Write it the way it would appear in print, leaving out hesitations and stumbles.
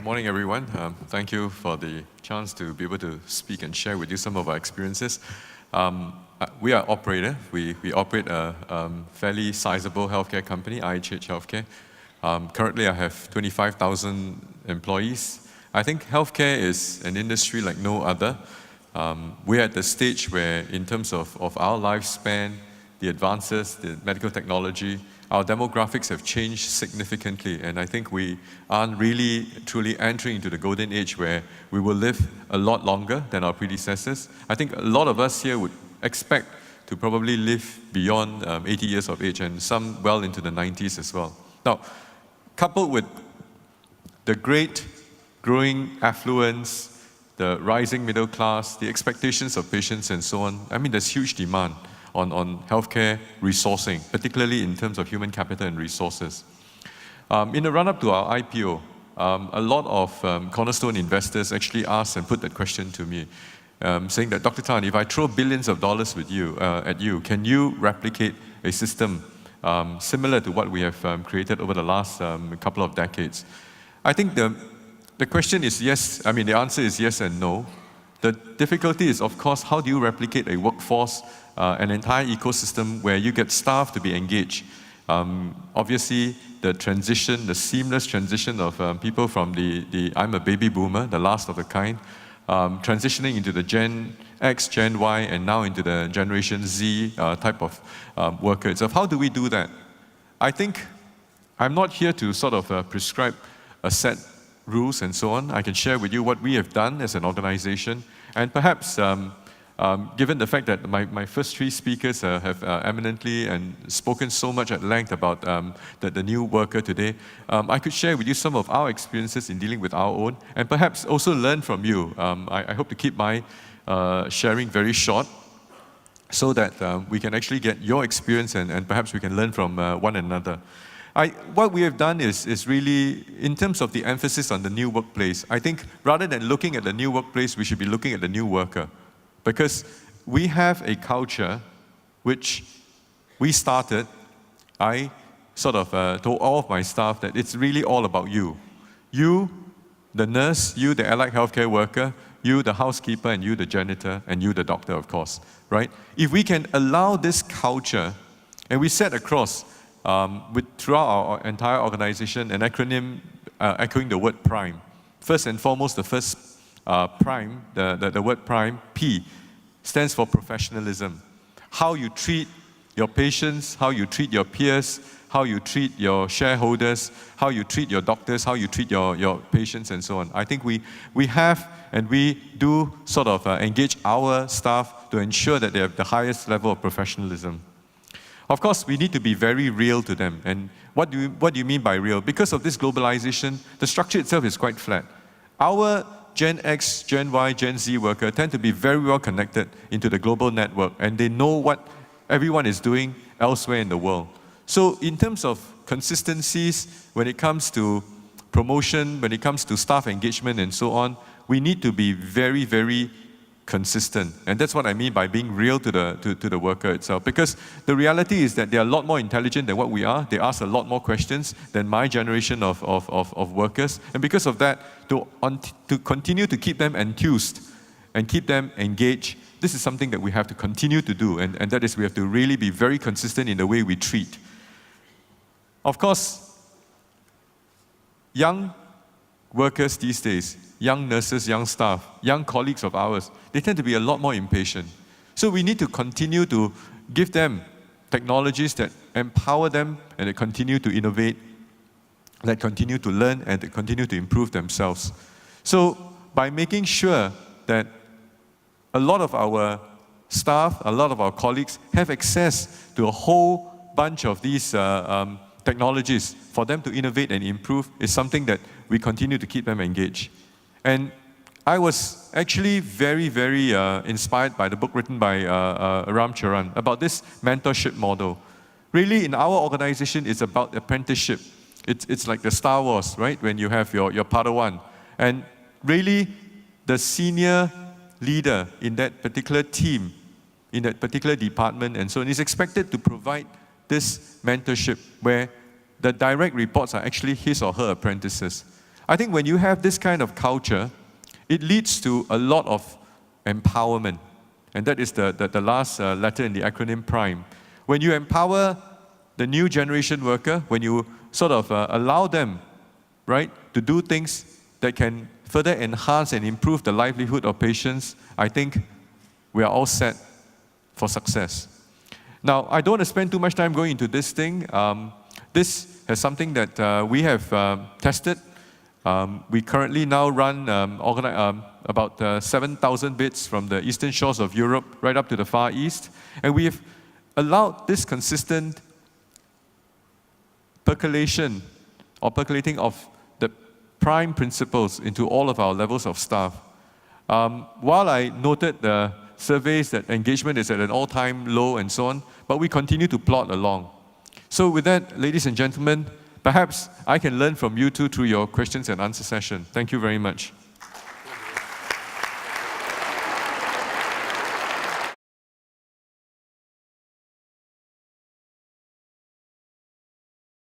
morning, everyone. Thank you for the chance to be able to speak and share with you some of our experiences. We are operator. We operate a fairly sizable healthcare company, IIMPACT2014. Currently, I have 25,000 employees. I think healthcare is an industry like no other. We're at the stage where, in terms of our lifespan, the advances, the medical technology, our demographics have changed significantly, and I think we aren't really truly entering into the golden age where we will live a lot longer than our predecessors. I think a lot of us here would expect to probably live beyond 80 years of age, and some well into the 90s as well. Now, coupled with the great growing affluence, the rising middle class, the expectations of patients and so on, I mean, there's huge demand on healthcare resourcing, particularly in terms of human capital and resources. In the run-up to our IPO, a lot of cornerstone investors actually asked and put that question to me, saying that, Dr. Tan, if I throw billions of dollars at you, can you replicate a system similar to what we have created over the last couple of decades? I think the question is yes. I mean, the answer is yes and no. The difficulty is, of course, how do you replicate a workforce, an entire ecosystem where you get staff to be engaged? Obviously, the seamless transition of people from I'm a baby boomer, the last of the kind, transitioning into the Gen X, Gen Y, and now into the Generation Z type of worker itself. How do we do that? I think I'm not here to sort of prescribe a set rules and so on. I can share with you what we have done as an organization, and perhaps given the fact that my first three speakers have eminently and spoken so much at length about the new worker today, I could share with you some of our experiences in dealing with our own, and perhaps also learn from you. I hope to keep my sharing very short, so that we can actually get your experience and perhaps we can learn from one another. What we have done is really, in terms of the emphasis on the new workplace, I think rather than looking at the new workplace, we should be looking at the new worker. Because we have a culture which we started. I sort of told all of my staff that it's really all about you. You, the nurse, you, the allied healthcare worker, you, the housekeeper, and you, the janitor, and you, the doctor, of course, right? If we can allow this culture, and we set across throughout our entire organization an acronym echoing the word PRIME. First and foremost, the first PRIME, the word PRIME, P, stands for professionalism. How you treat your patients, how you treat your peers, how you treat your shareholders, how you treat your doctors, how you treat your patients, and so on. I think we have and we do sort of engage our staff to ensure that they have the highest level of professionalism. Of course, we need to be very real to them. And what do you mean by real? Because of this globalization, the structure itself is quite flat. Our Gen X, Gen Y, Gen Z worker tend to be very well connected into the global network, and they know what everyone is doing elsewhere in the world. So in terms of consistencies, when it comes to promotion, when it comes to staff engagement and so on, we need to be very, very consistent. And that's what I mean by being real to the worker itself. Because the reality is that they are a lot more intelligent than what we are. They ask a lot more questions than my generation of workers. And because of that, to continue to keep them enthused and keep them engaged, this is something that we have to continue to do. And that is, we have to really be very consistent in the way we treat. Of course, young workers these days, young nurses, young staff, young colleagues of ours, they tend to be a lot more impatient. So we need to continue to give them technologies that empower them and that continue to innovate, that continue to learn and that continue to improve themselves. So by making sure that a lot of our staff, a lot of our colleagues have access to a whole bunch of these technologies for them to innovate and improve is something that we continue to keep them engaged. And I was actually very, very inspired by the book written by Ram Charan about this mentorship model. Really, in our organization, it's about apprenticeship. It's like the Star Wars, right? When you have your Padawan. And really, the senior leader in that particular team, in that particular department, and so on, is expected to provide this mentorship where the direct reports are actually his or her apprentices. I think when you have this kind of culture, it leads to a lot of empowerment. And that is the last letter in the acronym PRIME. When you empower the new generation worker, when you sort of allow them, right, to do things that can further enhance and improve the livelihood of patients, I think we are all set for success. Now, I don't want to spend too much time going into this thing. This is something that we have tested. We currently now run about 7,000 beds from the eastern shores of Europe right up to the Far East. And we have allowed this consistent percolating of the PRIME principles into all of our levels of staff. While I noted the surveys that engagement is at an all-time low and so on, but we continue to plod along. So with that, ladies and gentlemen, perhaps I can learn from you two through your questions and answer session. Thank you very much.